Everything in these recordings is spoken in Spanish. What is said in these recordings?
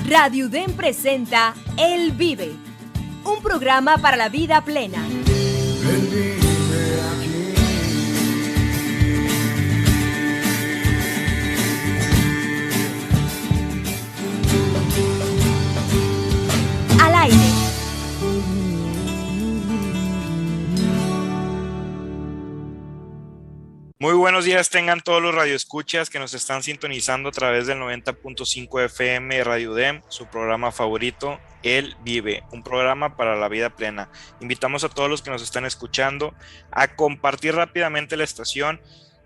Radio UDEM presenta Él Vive, un programa para la vida plena. Él vive aquí. Al aire. Muy buenos días tengan todos los radioescuchas que nos están sintonizando a través del 90.5 FM de Radio UDEM, su programa favorito, Él Vive, un programa para la vida plena. Invitamos a todos los que nos están escuchando a compartir rápidamente la estación.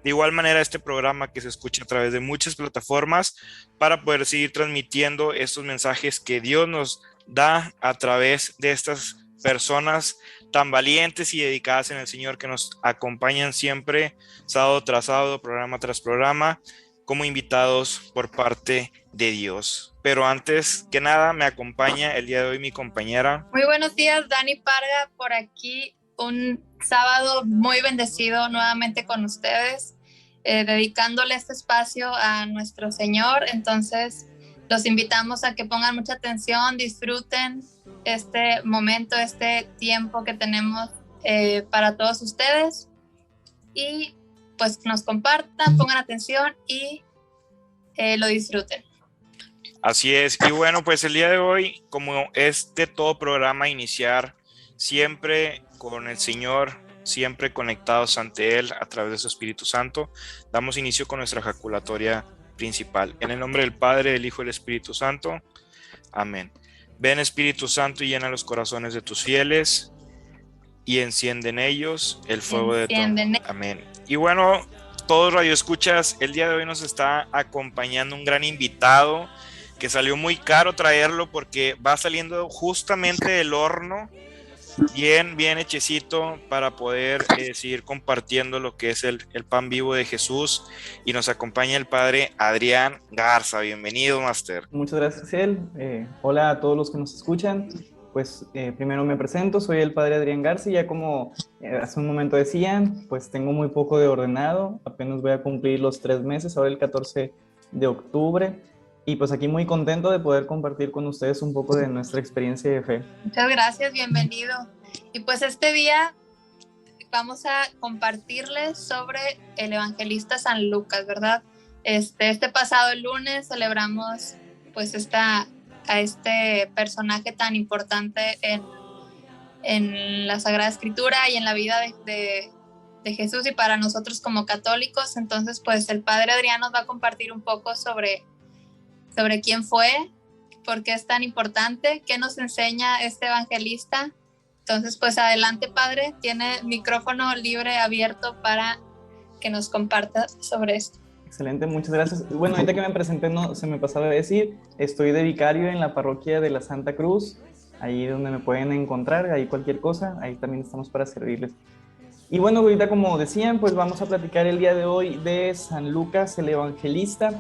De igual manera, este programa que se escucha a través de muchas plataformas para poder seguir transmitiendo estos mensajes que Dios nos da a través de estas personas tan valientes y dedicadas en el Señor que nos acompañan siempre, sábado tras sábado, programa tras programa, como invitados por parte de Dios. Pero antes que nada, me acompaña el día de hoy mi compañera. Muy buenos días, Dani Parga, por aquí, un sábado muy bendecido nuevamente con ustedes, dedicándole este espacio a nuestro Señor. Entonces, los invitamos a que pongan mucha atención, disfruten este momento, este tiempo que tenemos para todos ustedes, y pues nos compartan, pongan atención y lo disfruten. Así es, y bueno, pues el día de hoy, como es de todo programa, iniciar siempre con el Señor, siempre conectados ante Él a través de su Espíritu Santo, damos inicio con nuestra ejaculatoria principal. En el nombre del Padre, del Hijo y del Espíritu Santo. Amén. Ven, Espíritu Santo, y llena los corazones de tus fieles y enciende en ellos el fuego de tu amor. Amén. Y bueno, todos radioescuchas, el día de hoy nos está acompañando un gran invitado que salió muy caro traerlo porque va saliendo justamente del horno, bien hechecito, para poder seguir compartiendo lo que es el pan vivo de Jesús. Y nos acompaña el padre Adrián Garza. Bienvenido, Máster. Muchas gracias, Ciel. Hola a todos los que nos escuchan. Pues primero me presento, soy el padre Adrián Garza, y ya como hace un momento decían, pues tengo muy poco de ordenado, apenas voy a cumplir los 3 meses, ahora el 14 de octubre, y pues aquí muy contento de poder compartir con ustedes un poco de nuestra experiencia de fe. Muchas gracias, bienvenido. Y pues este día vamos a compartirles sobre el evangelista San Lucas, ¿verdad? Este pasado lunes celebramos pues a este personaje tan importante en la Sagrada Escritura y en la vida de Jesús, y para nosotros como católicos. Entonces pues el padre Adrián nos va a compartir un poco sobre quién fue, por qué es tan importante, qué nos enseña este evangelista. Entonces pues adelante, padre, tiene micrófono libre, abierto, para que nos comparta sobre esto. Excelente, muchas gracias. Bueno, ahorita que me presenté, no se me pasaba a decir, estoy de vicario en la parroquia de la Santa Cruz, ahí donde me pueden encontrar, ahí cualquier cosa, ahí también estamos para servirles. Y bueno, ahorita como decían, pues vamos a platicar el día de hoy de San Lucas, el evangelista.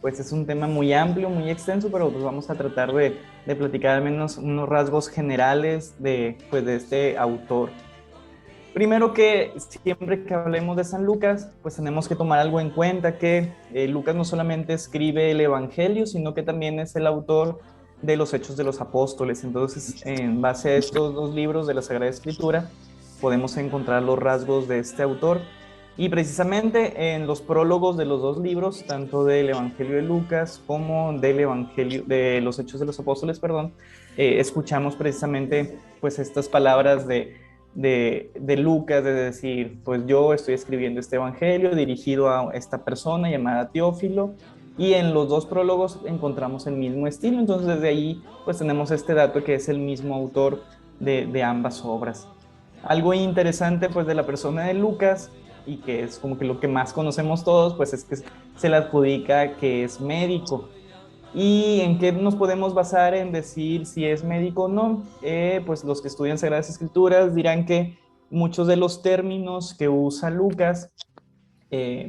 Pues es un tema muy amplio, muy extenso, pero pues vamos a tratar de platicar al menos unos rasgos generales de este autor. Primero, que siempre que hablemos de San Lucas, pues tenemos que tomar algo en cuenta, que Lucas no solamente escribe el Evangelio, sino que también es el autor de los Hechos de los Apóstoles. Entonces, en base a estos 2 libros de la Sagrada Escritura, podemos encontrar los rasgos de este autor. Y precisamente en los prólogos de los 2 libros, tanto del Evangelio de Lucas como del Evangelio de los Hechos de los Apóstoles, escuchamos precisamente pues estas palabras de Lucas, de decir, pues yo estoy escribiendo este evangelio dirigido a esta persona llamada Teófilo, y en los 2 prólogos encontramos el mismo estilo. Entonces desde ahí pues tenemos este dato que es el mismo autor de ambas obras. Algo interesante pues de la persona de Lucas, y que es como que lo que más conocemos todos, pues es que se le adjudica que es médico. ¿Y en qué nos podemos basar en decir si es médico o no? Pues los que estudian Sagradas Escrituras dirán que muchos de los términos que usa Lucas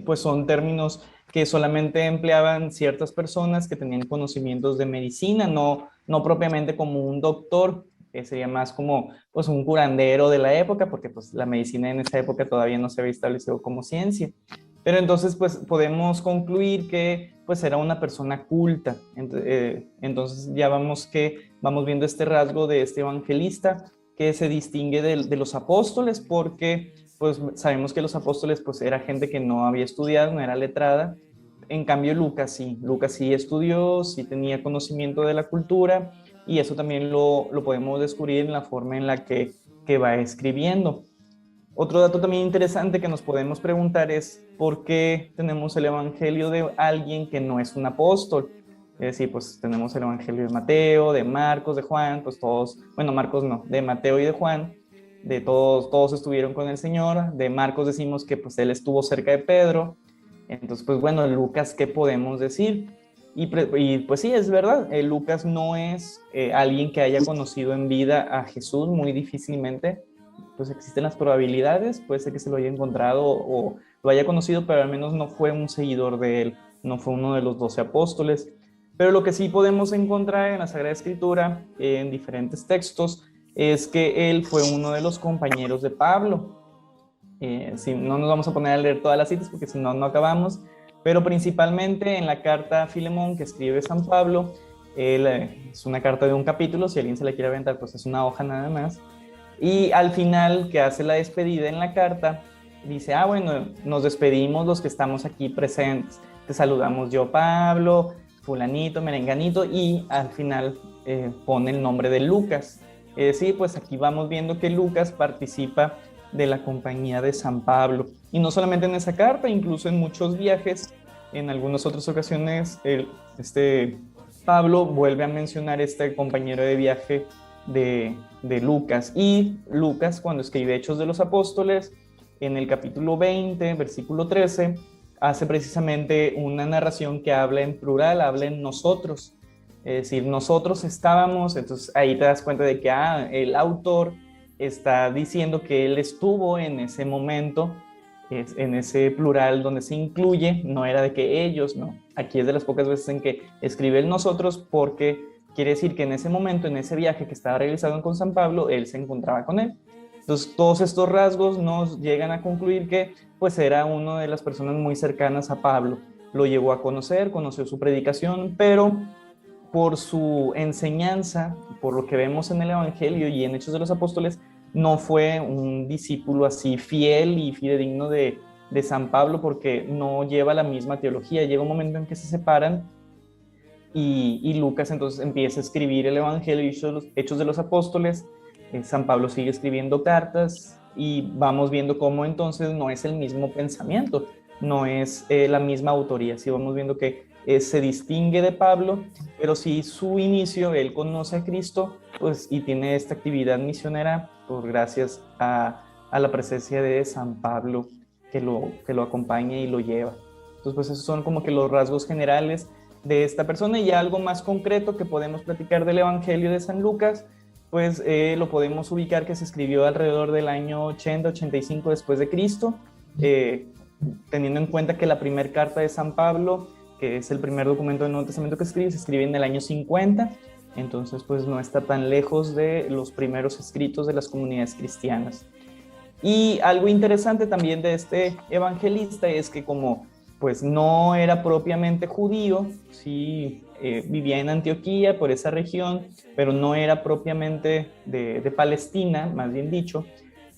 pues son términos que solamente empleaban ciertas personas que tenían conocimientos de medicina, no propiamente como un doctor, que sería más como pues un curandero de la época, porque pues la medicina en esa época todavía no se había establecido como ciencia. Pero entonces pues podemos concluir que pues era una persona culta. Entonces ya vamos viendo este rasgo de este evangelista que se distingue de los apóstoles, porque pues sabemos que los apóstoles pues era gente que no había estudiado, no era letrada. En cambio Lucas sí estudió, sí tenía conocimiento de la cultura, y eso también lo podemos descubrir en la forma en la que va escribiendo. Otro dato también interesante que nos podemos preguntar es por qué tenemos el evangelio de alguien que no es un apóstol. Es decir, pues tenemos el evangelio de Mateo, de Marcos, de Juan, pues todos, bueno, Marcos no, de Mateo y de Juan, de todos estuvieron con el Señor. De Marcos decimos que pues él estuvo cerca de Pedro. Entonces, pues bueno, Lucas, ¿qué podemos decir? Y pues sí, es verdad, Lucas no es alguien que haya conocido en vida a Jesús, muy difícilmente. Pues existen las probabilidades, puede ser que se lo haya encontrado o lo haya conocido, pero al menos no fue un seguidor de él, no fue uno de los 12 apóstoles. Pero lo que sí podemos encontrar en la Sagrada Escritura, en diferentes textos, es que él fue uno de los compañeros de Pablo. Si no nos vamos a poner a leer todas las citas porque si no, no acabamos, pero principalmente en la carta a Filemón que escribe San Pablo, es una carta de un capítulo, si alguien se la quiere aventar, pues es una hoja nada más. Y al final, que hace la despedida en la carta, dice, bueno, nos despedimos los que estamos aquí presentes. Te saludamos yo, Pablo, fulanito, merenganito, y al final pone el nombre de Lucas. Es decir, pues aquí vamos viendo que Lucas participa de la compañía de San Pablo. Y no solamente en esa carta, incluso en muchos viajes, en algunas otras ocasiones, Pablo vuelve a mencionar este compañero de viaje de Lucas. Y Lucas, cuando escribe Hechos de los Apóstoles, en el capítulo 20, versículo 13, hace precisamente una narración que habla en plural, habla en nosotros. Es decir, nosotros estábamos, entonces ahí te das cuenta de que el autor está diciendo que él estuvo en ese momento, en ese plural donde se incluye, no era de que ellos, no. Aquí es de las pocas veces en que escribe el nosotros, porque quiere decir que en ese momento, en ese viaje que estaba realizando con San Pablo, él se encontraba con él. Entonces, todos estos rasgos nos llegan a concluir que pues era una de las personas muy cercanas a Pablo. Lo llegó a conoció su predicación, pero por su enseñanza, por lo que vemos en el Evangelio y en Hechos de los Apóstoles, no fue un discípulo así fiel y fidedigno de San Pablo, porque no lleva la misma teología. Llega un momento en que se separan y Lucas entonces empieza a escribir el Evangelio y Hechos de los Apóstoles. San Pablo sigue escribiendo cartas y vamos viendo cómo entonces no es el mismo pensamiento, no es la misma autoría. Sí vamos viendo que se distingue de Pablo, pero sí su inicio, él conoce a Cristo, pues, y tiene esta actividad misionera por gracias a la presencia de San Pablo que lo acompaña y lo lleva. Entonces, pues esos son como que los rasgos generales de esta persona. Y algo más concreto que podemos platicar del Evangelio de San Lucas, pues lo podemos ubicar que se escribió alrededor del año 80-85 después de Cristo, teniendo en cuenta que la primera carta de San Pablo, que es el primer documento del Nuevo Testamento que se escribe en el año 50, entonces pues no está tan lejos de los primeros escritos de las comunidades cristianas. Y algo interesante también de este evangelista es que como pues no era propiamente judío, sí vivía en Antioquía, por esa región, pero no era propiamente de Palestina, más bien dicho,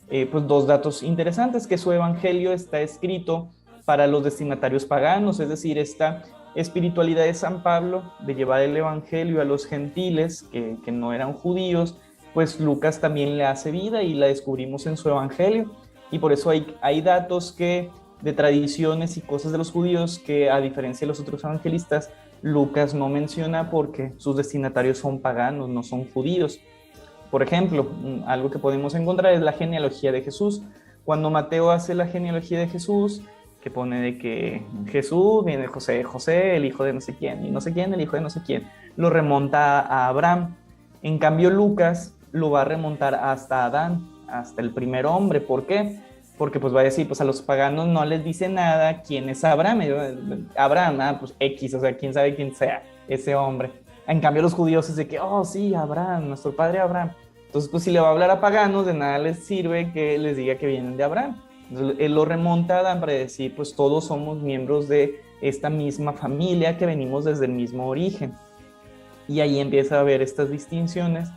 pues dos datos interesantes, que su evangelio está escrito para los destinatarios paganos, es decir, esta espiritualidad de San Pablo de llevar el evangelio a los gentiles que no eran judíos, pues Lucas también le hace vida y la descubrimos en su evangelio. Y por eso hay datos de tradiciones y cosas de los judíos que, a diferencia de los otros evangelistas, Lucas no menciona porque sus destinatarios son paganos, no son judíos. Por ejemplo, algo que podemos encontrar es la genealogía de Jesús. Cuando Mateo hace la genealogía de Jesús, que pone de que Jesús viene de José, el hijo de no sé quién, y no sé quién, el hijo de no sé quién, lo remonta a Abraham. En cambio, Lucas lo va a remontar hasta Adán, hasta el primer hombre. ¿Por qué? Porque pues va a decir, pues a los paganos no les dice nada quién es Abraham. Abraham, pues X, o sea, quién sabe quién sea ese hombre. En cambio los judíos es de que, sí, Abraham, nuestro padre Abraham. Entonces pues si le va a hablar a paganos, de nada les sirve que les diga que vienen de Abraham. Entonces, él lo remonta a Adán para decir, pues todos somos miembros de esta misma familia que venimos desde el mismo origen. Y ahí empieza a haber estas distinciones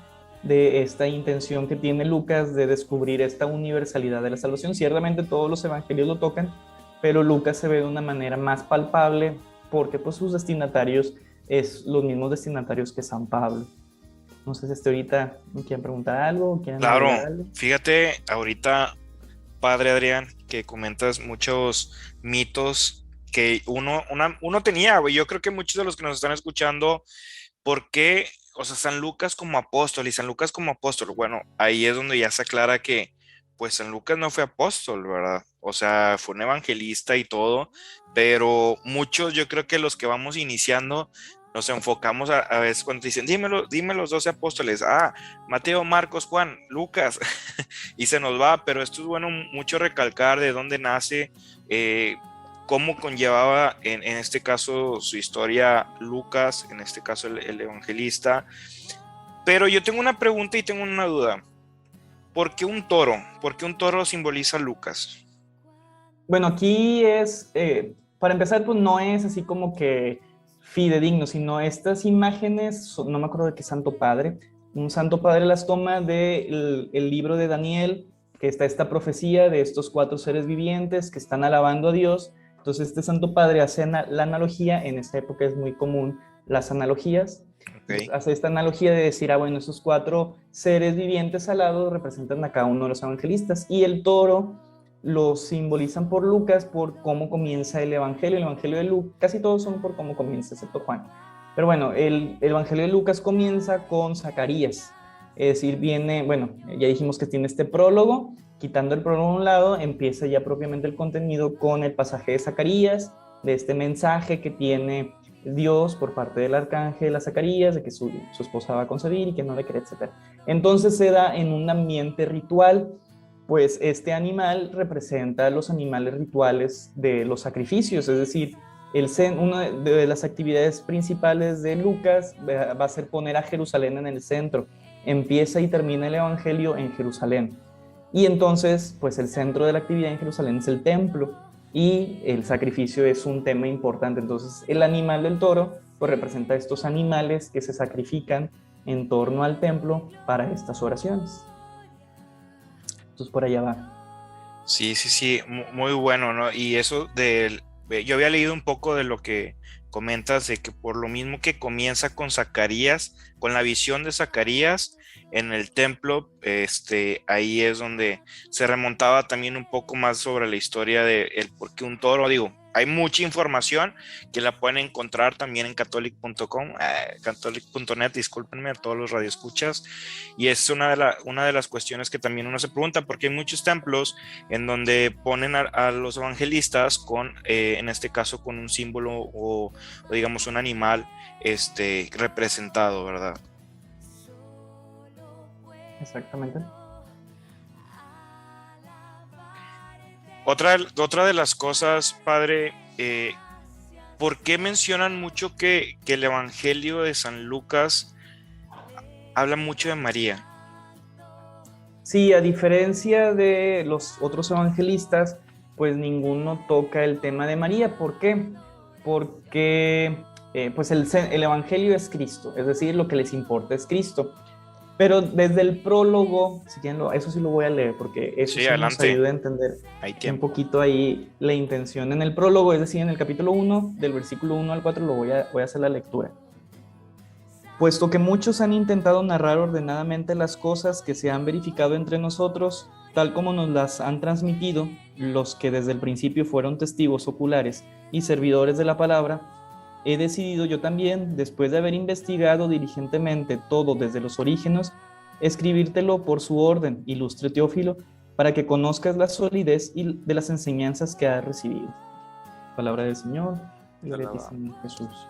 de esta intención que tiene Lucas de descubrir esta universalidad de la salvación. Ciertamente todos los evangelios lo tocan, pero Lucas se ve de una manera más palpable porque pues sus destinatarios es los mismos destinatarios que San Pablo. No sé si ahorita quieren preguntar algo. Claro, fíjate ahorita, padre Adrián, que comentas muchos mitos que uno tenía, güey. Yo creo que muchos de los que nos están escuchando, ¿por qué? O sea, San Lucas como apóstol y San Lucas como apóstol, bueno, ahí es donde ya se aclara que pues San Lucas no fue apóstol, ¿verdad? O sea, fue un evangelista y todo, pero muchos, yo creo que los que vamos iniciando nos enfocamos a veces cuando te dicen, dime los 12 apóstoles, Mateo, Marcos, Juan, Lucas, y se nos va, pero esto es bueno mucho recalcar de dónde nace, cómo conllevaba en este caso su historia Lucas, en este caso el evangelista. Pero yo tengo una pregunta y tengo una duda. ¿Por qué un toro? ¿Por qué un toro simboliza a Lucas? Bueno, aquí es, para empezar, pues no es así como que fidedigno, sino estas imágenes, no me acuerdo de qué santo padre, un santo padre las toma del libro de Daniel, que está esta profecía de estos 4 seres vivientes que están alabando a Dios. Entonces este santo padre hace la analogía, en esta época es muy común las analogías, okay. Hace esta analogía de decir, bueno, esos 4 seres vivientes al lado representan a cada uno de los evangelistas, y el toro lo simbolizan por Lucas, por cómo comienza el evangelio de Lucas, casi todos son por cómo comienza, excepto Juan. Pero bueno, el evangelio de Lucas comienza con Zacarías, es decir, viene, bueno, ya dijimos que tiene este prólogo. Quitando el prólogo a un lado, empieza ya propiamente el contenido con el pasaje de Zacarías, de este mensaje que tiene Dios por parte del arcángel a Zacarías, de que su esposa va a concebir y que no le cree, etc. Entonces se da en un ambiente ritual, pues este animal representa los animales rituales de los sacrificios, es decir, una de las actividades principales de Lucas va a ser poner a Jerusalén en el centro. Empieza y termina el evangelio en Jerusalén. Y entonces, pues el centro de la actividad en Jerusalén es el templo y el sacrificio es un tema importante. Entonces, el animal del toro pues representa estos animales que se sacrifican en torno al templo para estas oraciones. Entonces, por allá va. Sí, muy bueno, ¿no? Y eso yo había leído un poco de lo que comentas, de que por lo mismo que comienza con Zacarías, con la visión de Zacarías en el templo, ahí es donde se remontaba también un poco más sobre la historia de el por qué un toro. Digo, hay mucha información que la pueden encontrar también en catholic.com, catholic.net, discúlpenme a todos los radioescuchas, y es una de las cuestiones que también uno se pregunta, porque hay muchos templos en donde ponen a los evangelistas con, en este caso, con un símbolo o digamos un animal representado, ¿verdad? Exactamente. Otra de las cosas, padre, ¿por qué mencionan mucho que el Evangelio de San Lucas habla mucho de María? Sí, a diferencia de los otros evangelistas, pues ninguno toca el tema de María. ¿Por qué? Porque pues el Evangelio es Cristo, es decir, lo que les importa es Cristo. Pero desde el prólogo, si quieren, eso sí lo voy a leer, porque eso sí nos ayuda a entender un poquito ahí la intención. En el prólogo, es decir, en el capítulo 1, del versículo 1 al 4, voy a hacer la lectura. Puesto que muchos han intentado narrar ordenadamente las cosas que se han verificado entre nosotros, tal como nos las han transmitido los que desde el principio fueron testigos oculares y servidores de la palabra, he decidido yo también, después de haber investigado diligentemente todo desde los orígenes, escribírtelo por su orden, ilustre Teófilo, para que conozcas la solidez de las enseñanzas que has recibido. Palabra del Señor, gloria a ti, Señor Jesús.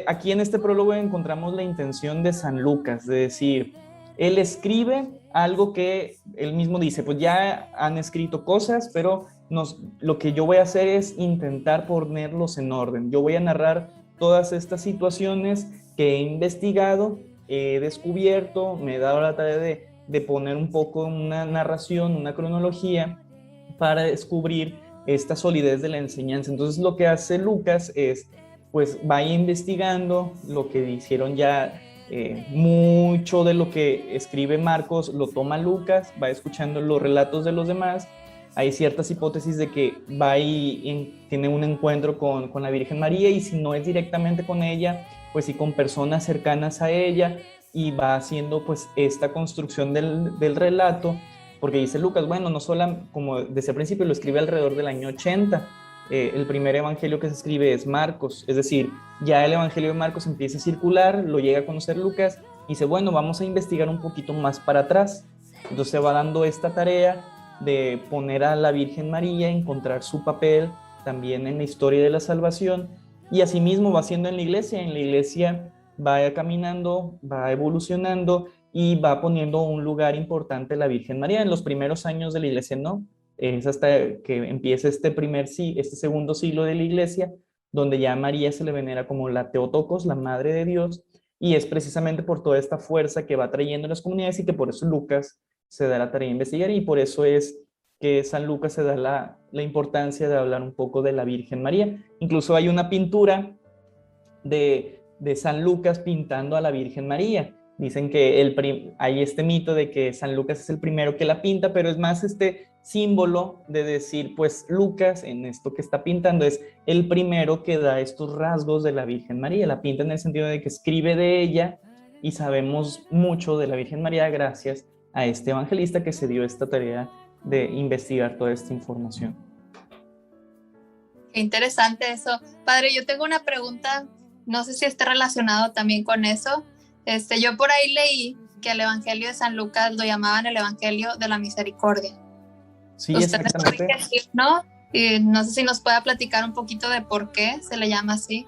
Aquí en este prólogo encontramos la intención de San Lucas, de decir, él escribe algo que él mismo dice, pues ya han escrito cosas, pero lo que yo voy a hacer es intentar ponerlos en orden. Yo voy a narrar todas estas situaciones que he investigado, he descubierto, me he dado la tarea de de poner un poco una narración, una cronología para descubrir esta solidez de la enseñanza. Entonces lo que hace Lucas es, pues va investigando lo que hicieron ya, mucho de lo que escribe Marcos lo toma Lucas, va escuchando los relatos de los demás. Hay ciertas hipótesis de que va y tiene un encuentro con la Virgen María, y si no es directamente con ella, pues sí con personas cercanas a ella, y va haciendo pues esta construcción del relato, porque dice Lucas, bueno, no solo, como desde el principio lo escribe alrededor del año 80, el primer evangelio que se escribe es Marcos, es decir, ya el evangelio de Marcos empieza a circular, lo llega a conocer Lucas, y dice, bueno, vamos a investigar un poquito más para atrás. Entonces se va dando esta tarea de poner a la Virgen María, encontrar su papel también en la historia de la salvación, y asimismo va haciendo en la iglesia va caminando, va evolucionando, y va poniendo un lugar importante a la Virgen María. En los primeros años de la iglesia no, es hasta que empieza este segundo siglo de la iglesia, donde ya a María se le venera como la Theotokos, la Madre de Dios, y es precisamente por toda esta fuerza que va trayendo las comunidades, y que por eso Lucas se da la tarea de investigar, y por eso es que San Lucas se da la importancia de hablar un poco de la Virgen María. Incluso hay una pintura de San Lucas pintando a la Virgen María. Dicen que hay este mito de que San Lucas es el primero que la pinta, pero es más este símbolo de decir, pues Lucas en esto que está pintando es el primero que da estos rasgos de la Virgen María. La pinta en el sentido de que escribe de ella, y sabemos mucho de la Virgen María gracias a este evangelista que se dio esta tarea de investigar toda esta información. Qué interesante eso. Padre, yo tengo una pregunta, no sé si está relacionado también con eso. Yo por ahí leí que el Evangelio de San Lucas lo llamaban el Evangelio de la Misericordia. Sí, ¿Usted exactamente. me puede decir, no? Y no sé si nos pueda platicar un poquito de por qué se le llama así.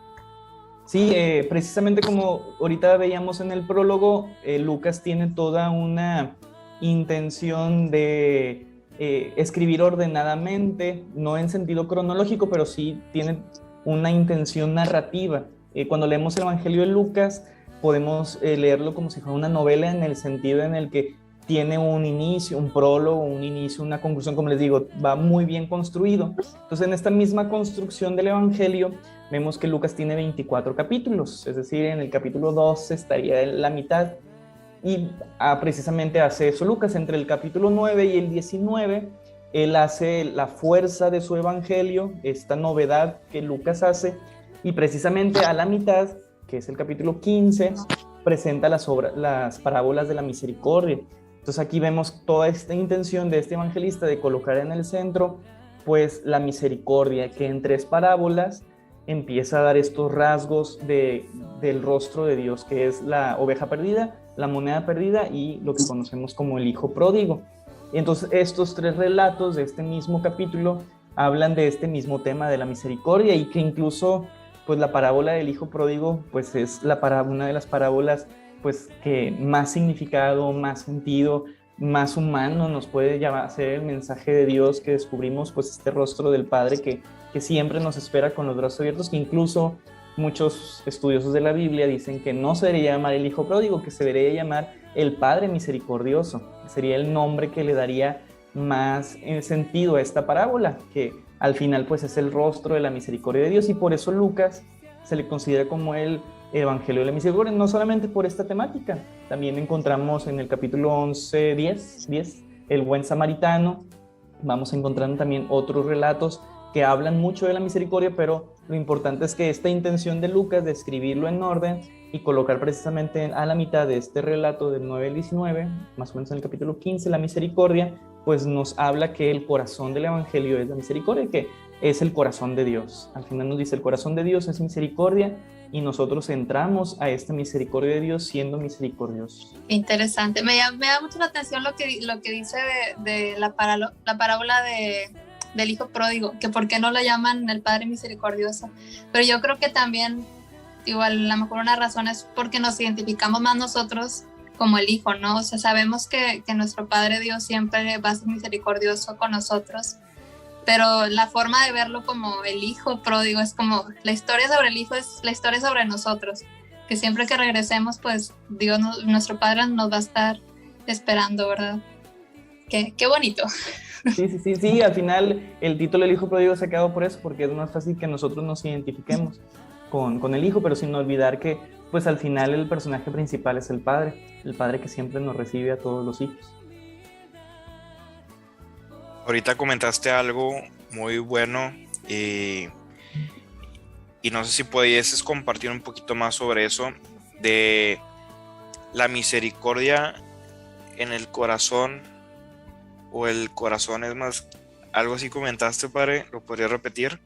Sí, precisamente como ahorita veíamos en el prólogo, Lucas tiene toda una intención de escribir ordenadamente, no en sentido cronológico, pero sí tiene una intención narrativa. Cuando leemos el Evangelio de Lucas, podemos leerlo como si fuera una novela, en el sentido en el que tiene un inicio, un prólogo, un inicio, una conclusión, como les digo, va muy bien construido. Entonces, en esta misma construcción del Evangelio, vemos que Lucas tiene 24 capítulos, es decir, en el capítulo 12 estaría en la mitad, y precisamente hace eso Lucas. Entre el capítulo 9 y el 19, él hace la fuerza de su Evangelio, esta novedad que Lucas hace, y precisamente a la mitad, que es el capítulo 15, presenta las parábolas de la misericordia. Entonces aquí vemos toda esta intención de este evangelista de colocar en el centro pues la misericordia, que en 3 parábolas empieza a dar estos rasgos del rostro de Dios, que es la oveja perdida, la moneda perdida y lo que conocemos como el hijo pródigo. Entonces estos 3 relatos de este mismo capítulo hablan de este mismo tema de la misericordia, y que incluso pues la parábola del hijo pródigo pues es una de las parábolas pues que más significado, más sentido, más humano nos puede llevar a ser el mensaje de Dios, que descubrimos pues este rostro del Padre que siempre nos espera con los brazos abiertos, que incluso muchos estudiosos de la Biblia dicen que no se debería llamar el hijo pródigo, que se debería llamar el Padre misericordioso, que sería el nombre que le daría más sentido a esta parábola, que al final pues es el rostro de la misericordia de Dios, y por eso Lucas se le considera como el Evangelio de la Misericordia, no solamente por esta temática. También encontramos en el capítulo 11, 10, el buen samaritano. Vamos encontrando también otros relatos que hablan mucho de la misericordia, pero lo importante es que esta intención de Lucas de escribirlo en orden y colocar precisamente a la mitad de este relato del 9 al 19, más o menos en el capítulo 15, la misericordia, pues nos habla que el corazón del Evangelio es la misericordia, que es el corazón de Dios. Al final nos dice, el corazón de Dios es misericordia, y nosotros entramos a esta misericordia de Dios siendo misericordiosos. Interesante. Me da mucho la atención lo que dice de la parábola del hijo pródigo, que por qué no lo llaman el Padre misericordioso. Pero yo creo que también, igual, a lo mejor una razón es porque nos identificamos más nosotros como el hijo, ¿no? O sea, sabemos que nuestro Padre Dios siempre va a ser misericordioso con nosotros, pero la forma de verlo como el hijo pródigo es como la historia sobre el hijo, es la historia sobre nosotros, que siempre que regresemos pues Dios, nuestro Padre nos va a estar esperando, ¿verdad? Qué bonito. Sí, al final el título del hijo pródigo se ha quedado por eso, porque es más fácil que nosotros nos identifiquemos con el hijo, pero sin olvidar que pues al final el personaje principal es el padre que siempre nos recibe a todos los hijos. Ahorita comentaste algo muy bueno y no sé si pudieses compartir un poquito más sobre eso, de la misericordia en el corazón, o el corazón es más, algo así comentaste, padre, ¿lo podrías repetir?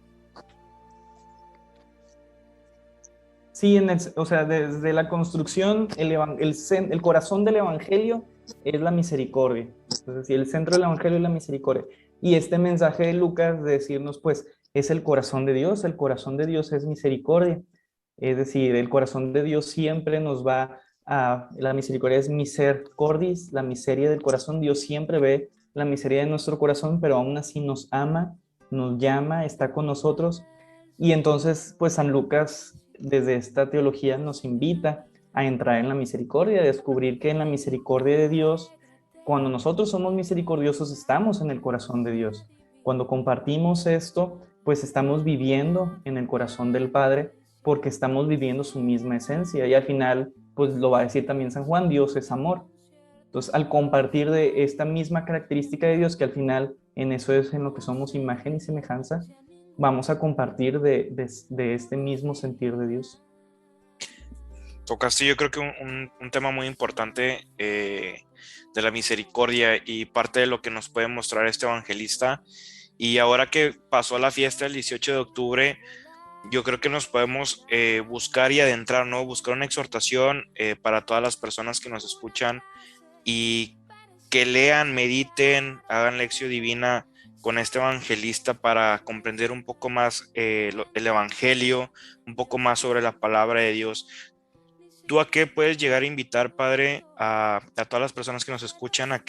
Sí, o sea, desde la construcción, el corazón del evangelio es la misericordia. Entonces, sí, el centro del evangelio es la misericordia. Y este mensaje de Lucas de decirnos, pues, es el corazón de Dios es misericordia. Es decir, el corazón de Dios siempre nos va a, la misericordia es miser cordis, la miseria del corazón. Dios siempre ve la miseria de nuestro corazón, pero aún así nos ama, nos llama, está con nosotros. Y entonces, pues San Lucas, desde esta teología, nos invita a entrar en la misericordia, a descubrir que en la misericordia de Dios, cuando nosotros somos misericordiosos, estamos en el corazón de Dios. Cuando compartimos esto, pues estamos viviendo en el corazón del Padre, porque estamos viviendo su misma esencia. Y al final, pues lo va a decir también San Juan, Dios es amor. Entonces, al compartir de esta misma característica de Dios, que al final en eso es en lo que somos imagen y semejanza, vamos a compartir de este mismo sentir de Dios. Tocaste yo creo que un tema muy importante de la misericordia y parte de lo que nos puede mostrar este evangelista. Y ahora que pasó la fiesta el 18 de octubre, yo creo que nos podemos buscar y adentrar, ¿no? Buscar una exhortación para todas las personas que nos escuchan y que lean, mediten, hagan lección divina con este evangelista para comprender un poco más el evangelio, un poco más sobre la palabra de Dios. ¿Tú a qué puedes llegar a invitar, Padre, a todas las personas que nos escuchan, a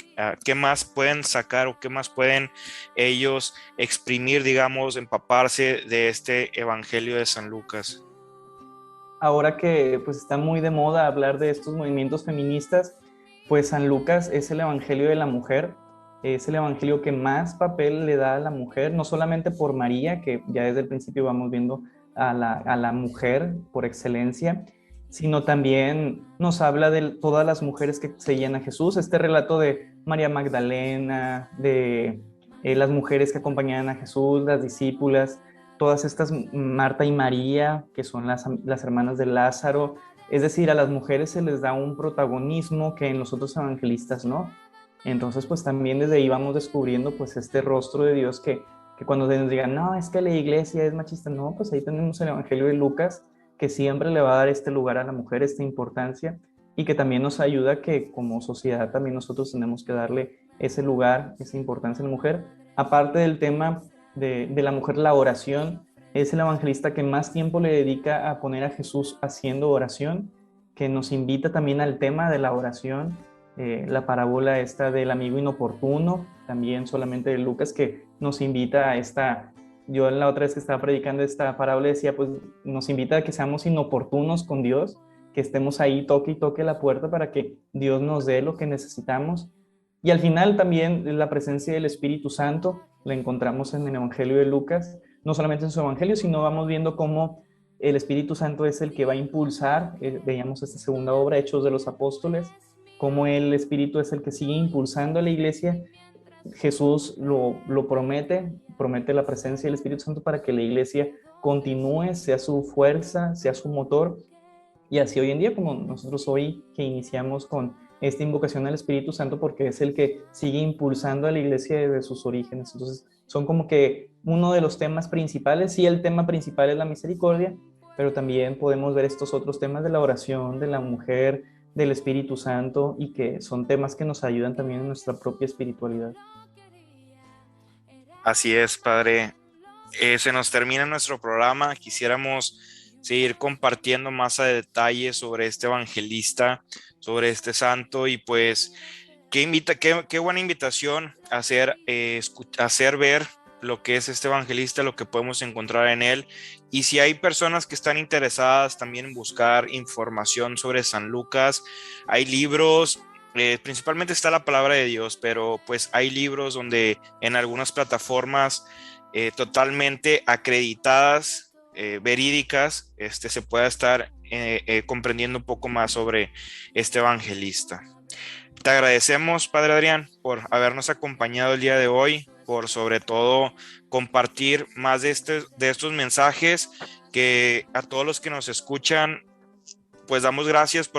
qué más pueden sacar o qué más pueden ellos exprimir, digamos, empaparse de este evangelio de San Lucas? Ahora que pues está muy de moda hablar de estos movimientos feministas, pues San Lucas es el evangelio de la mujer, es el evangelio que más papel le da a la mujer, no solamente por María, que ya desde el principio vamos viendo a la mujer por excelencia, sino también nos habla de todas las mujeres que seguían a Jesús. Este relato de María Magdalena, de las mujeres que acompañaban a Jesús, las discípulas, todas estas, Marta y María, que son las hermanas de Lázaro. Es decir, a las mujeres se les da un protagonismo que en los otros evangelistas no. Entonces, pues también desde ahí vamos descubriendo pues este rostro de Dios que cuando nos digan, no, es que la iglesia es machista, no, pues ahí tenemos el evangelio de Lucas, que siempre le va a dar este lugar a la mujer, esta importancia, y que también nos ayuda que como sociedad también nosotros tenemos que darle ese lugar, esa importancia a la mujer. Aparte del tema de la mujer, la oración, es el evangelista que más tiempo le dedica a poner a Jesús haciendo oración, que nos invita también al tema de la oración, la parábola esta del amigo inoportuno, también solamente de Lucas, que nos invita a esta... Yo en la otra vez que estaba predicando esta parábola decía, pues nos invita a que seamos inoportunos con Dios, que estemos ahí toque y toque la puerta para que Dios nos dé lo que necesitamos. Y al final también la presencia del Espíritu Santo la encontramos en el Evangelio de Lucas, no solamente en su Evangelio, sino vamos viendo cómo el Espíritu Santo es el que va a impulsar, veíamos esta segunda obra, Hechos de los Apóstoles, cómo el Espíritu es el que sigue impulsando a la iglesia. Jesús lo promete la presencia del Espíritu Santo para que la iglesia continúe, sea su fuerza, sea su motor. Y así hoy en día, como nosotros hoy que iniciamos con esta invocación al Espíritu Santo, porque es el que sigue impulsando a la iglesia desde sus orígenes. Entonces, son como que uno de los temas principales. Sí, el tema principal es la misericordia, pero también podemos ver estos otros temas de la oración, de la mujer, del Espíritu Santo, y que son temas que nos ayudan también en nuestra propia espiritualidad. Así es, Padre. Se nos termina nuestro programa. Quisiéramos seguir compartiendo más a detalle sobre este evangelista, sobre este santo, y pues qué buena invitación hacer ver lo que es este evangelista, lo que podemos encontrar en él. Y si hay personas que están interesadas también en buscar información sobre San Lucas, hay libros, principalmente está la palabra de Dios, pero pues hay libros donde en algunas plataformas totalmente acreditadas, verídicas, se pueda estar comprendiendo un poco más sobre este evangelista. Te agradecemos, Padre Adrián, por habernos acompañado el día de hoy, por sobre todo compartir más de estos mensajes, que a todos los que nos escuchan, pues damos gracias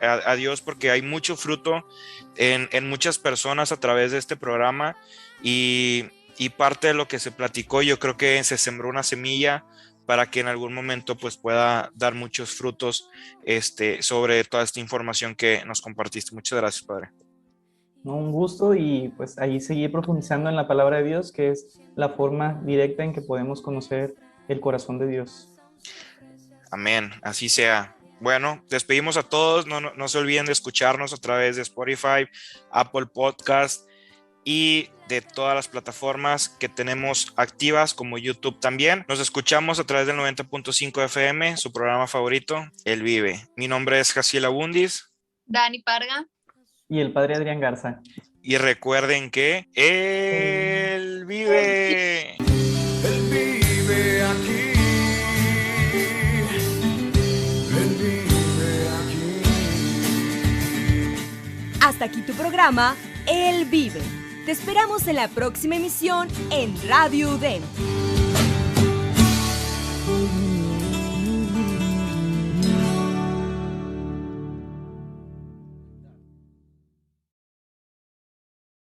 a Dios, porque hay mucho fruto en muchas personas a través de este programa, y parte de lo que se platicó, yo creo que se sembró una semilla para que en algún momento pues pueda dar muchos frutos sobre toda esta información que nos compartiste. Muchas gracias, Padre. No, un gusto, y pues ahí seguir profundizando en la palabra de Dios, que es la forma directa en que podemos conocer el corazón de Dios. Amén, así sea. Bueno, despedimos a todos. No se olviden de escucharnos a través de Spotify, Apple Podcast y de todas las plataformas que tenemos activas, como YouTube también. Nos escuchamos a través del 90.5 FM, su programa favorito, El Vive. Mi nombre es Jaciel Abundis. Dani Parga. Y el Padre Adrián Garza. Y recuerden que Él vive. Él vive aquí. Él vive aquí. Hasta aquí tu programa, Él vive. Te esperamos en la próxima emisión en Radio UDEM.